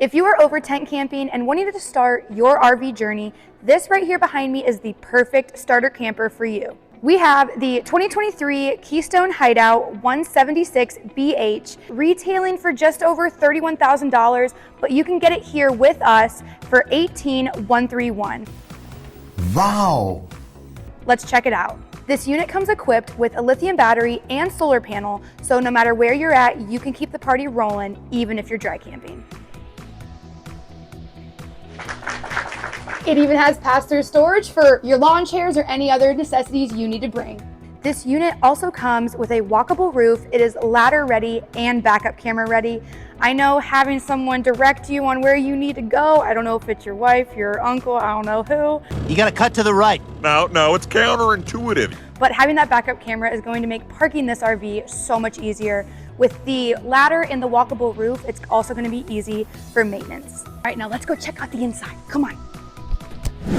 If you are over tent camping and wanting to start your RV journey, this right here behind me is the perfect starter camper for you. We have the 2023 KEYSTONE HIDEOUT 176BH retailing for just over $31,000, but you can get it here with us for $18,131. Wow! Let's check it out. This unit comes equipped with a lithium battery and solar panel, so no matter where you're at, you can keep the party rolling even if you're dry camping. It even has pass-through storage for your lawn chairs or any other necessities you need to bring. This unit also comes with a walkable roof. It is ladder ready and backup camera ready. I know having someone direct you on where you need to go, I don't know if it's your wife, your uncle, I don't know who. You gotta cut to the right. No, it's counterintuitive. But having that backup camera is going to make parking this RV so much easier. With the ladder and the walkable roof, it's also going to be easy for maintenance. All right, now let's go check out the inside. Come on.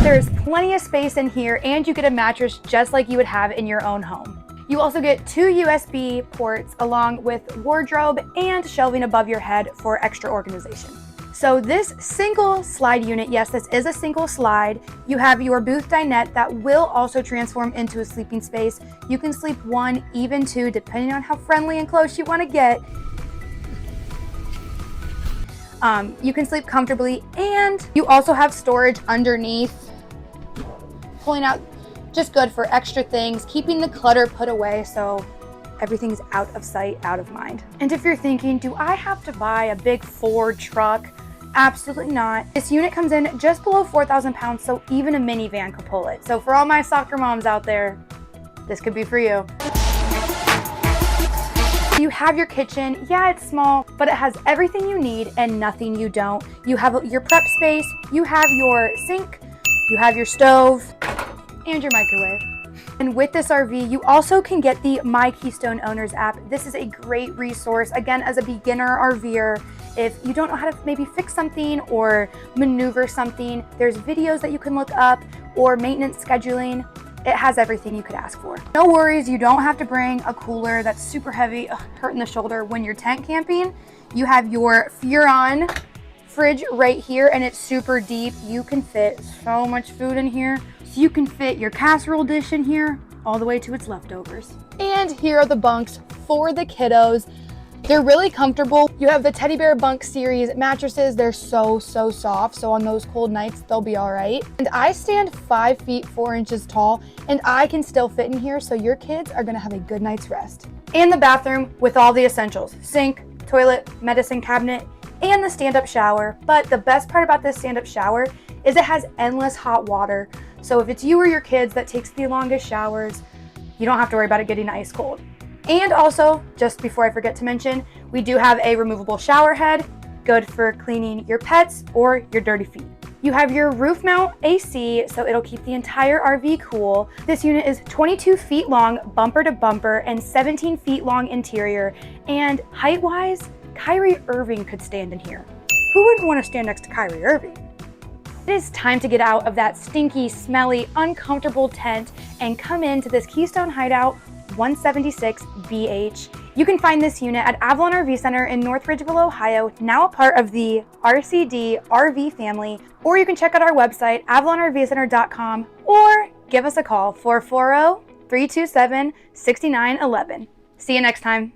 There's plenty of space in here, and you get a mattress just like you would have in your own home. You also get 2 USB ports along with wardrobe and shelving above your head for extra organization. So this single slide unit, yes, this is a single slide. You have your booth dinette that will also transform into a sleeping space. You can sleep 1, even 2, depending on how friendly and close you want to get. You can sleep comfortably, and you also have storage underneath, pulling out, just good for extra things, keeping the clutter put away so everything's out of sight, out of mind. And if you're thinking, do I have to buy a big Ford truck? Absolutely not. This unit comes in just below 4,000 pounds, so even a minivan could pull it. So for all my soccer moms out there, this could be for you. You have your kitchen. Yeah, it's small, but it has everything you need and nothing you don't. You have your prep space, you have your sink, you have your stove, and your microwave. And with this RV, you also can get the My Keystone Owners app. This is a great resource, again, as a beginner RVer. If you don't know how to maybe fix something or maneuver something, there's videos that you can look up or maintenance scheduling. It has everything you could ask for. No worries, you don't have to bring a cooler that's super heavy, hurting the shoulder when you're tent camping. You have your Furon fridge right here, and it's super deep. You can fit so much food in here. So you can fit your casserole dish in here all the way to its leftovers. And here are the bunks for the kiddos. They're really comfortable. You have the Teddy Bear Bunk Series mattresses. They're so soft. So on those cold nights, they'll be all right. And I stand 5 feet 4 inches tall, and I can still fit in here. So your kids are gonna have a good night's rest. And the bathroom with all the essentials: sink, toilet, medicine cabinet, and the stand-up shower. But the best part about this stand-up shower is it has endless hot water. So if it's you or your kids that takes the longest showers, you don't have to worry about it getting ice cold. And also, just before I forget to mention, we do have a removable shower head, good for cleaning your pets or your dirty feet. You have your roof mount AC, so it'll keep the entire RV cool. This unit is 22 feet long, bumper to bumper, and 17 feet long interior. And height-wise, Kyrie Irving could stand in here. Who wouldn't want to stand next to Kyrie Irving? It is time to get out of that stinky, smelly, uncomfortable tent and come into this KEYSTONE HIDEOUT 176BH. You can find this unit at Avalon RV Center in North Ridgeville, Ohio, now a part of the RCD RV family, or you can check out our website, avalonrvcenter.com, or give us a call, 440-327-6911. See you next time.